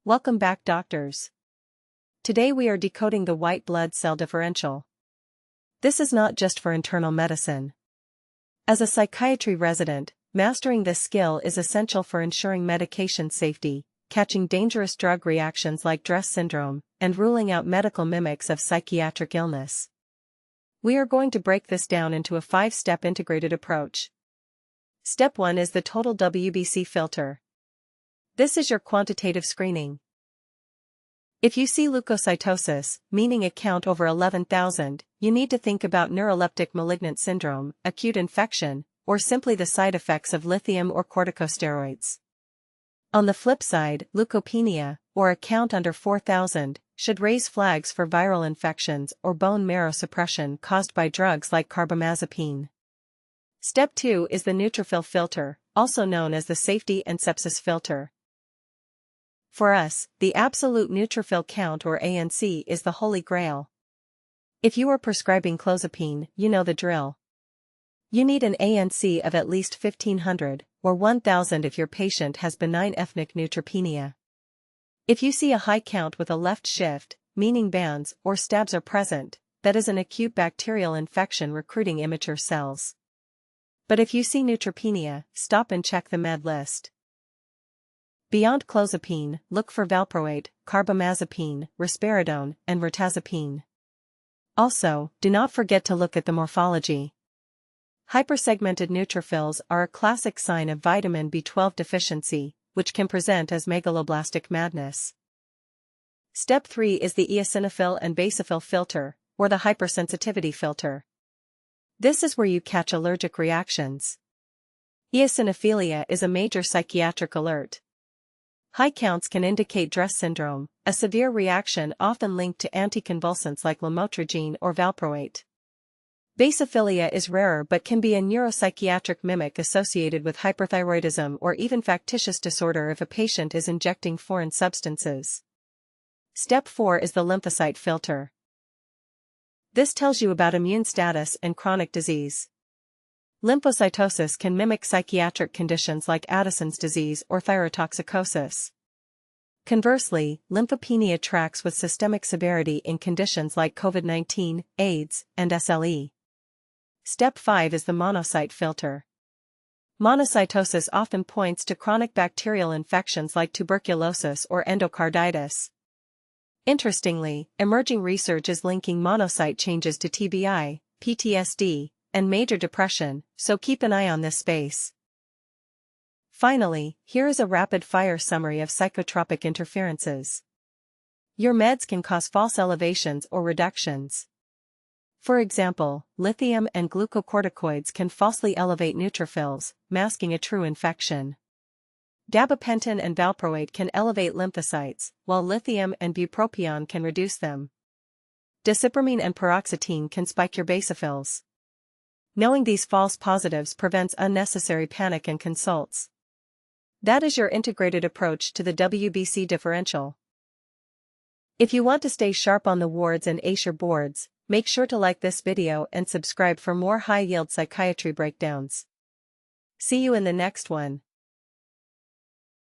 Welcome back, doctors. Today we are decoding the white blood cell differential. This is not just for internal medicine. As a psychiatry resident, mastering this skill is essential for ensuring medication safety, catching dangerous drug reactions like DRESS syndrome, and ruling out medical mimics of psychiatric illness. We are going to break this down into a 5-step integrated approach. Step 1 is the total WBC filter. This is your quantitative screening. If you see leukocytosis, meaning a count over 11,000, you need to think about neuroleptic malignant syndrome, acute infection, or simply the side effects of lithium or corticosteroids. On the flip side, leukopenia, or a count under 4,000, should raise flags for viral infections or bone marrow suppression caused by drugs like carbamazepine. Step 2 is the neutrophil filter, also known as the safety and sepsis filter. For us, the Absolute Neutrophil Count or ANC is the holy grail. If you are prescribing Clozapine, you know the drill. You need an ANC of at least 1500, or 1000 if your patient has benign ethnic neutropenia. If you see a high count with a left shift, meaning bands or stabs are present, that is an acute bacterial infection recruiting immature cells. But if you see neutropenia, stop and check the med list. Beyond Clozapine, look for Valproate, carbamazepine, risperidone, and mirtazapine. Also, do not forget to look at the morphology. Hypersegmented neutrophils are a classic sign of vitamin B12 deficiency, which can present as megaloblastic madness. Step 3 is the eosinophil and basophil filter, or the hypersensitivity filter. This is where you catch allergic reactions. Eosinophilia is a major psychiatric alert. High counts can indicate DRESS syndrome, a severe reaction often linked to anticonvulsants like lamotrigine or valproate. Basophilia is rarer but can be a neuropsychiatric mimic associated with hyperthyroidism or even factitious disorder if a patient is injecting foreign substances. Step 4 is the lymphocyte filter. This tells you about immune status and chronic disease. Lymphocytosis can mimic psychiatric conditions like Addison's disease or thyrotoxicosis. Conversely, lymphopenia tracks with systemic severity in conditions like COVID-19, AIDS, and SLE. Step 5 is the monocyte filter. Monocytosis often points to chronic bacterial infections like tuberculosis or endocarditis. Interestingly, emerging research is linking monocyte changes to TBI, PTSD, and major depression, so keep an eye on this space. Finally, here is a rapid-fire summary of psychotropic interferences. Your meds can cause false elevations or reductions. For example, lithium and glucocorticoids can falsely elevate neutrophils, masking a true infection. Gabapentin and valproate can elevate lymphocytes, while lithium and bupropion can reduce them. Desipramine and paroxetine can spike your basophils. Knowing these false positives prevents unnecessary panic and consults. That is your integrated approach to the WBC differential. If you want to stay sharp on the wards and ace your boards, make sure to like this video and subscribe for more high-yield psychiatry breakdowns. See you in the next one.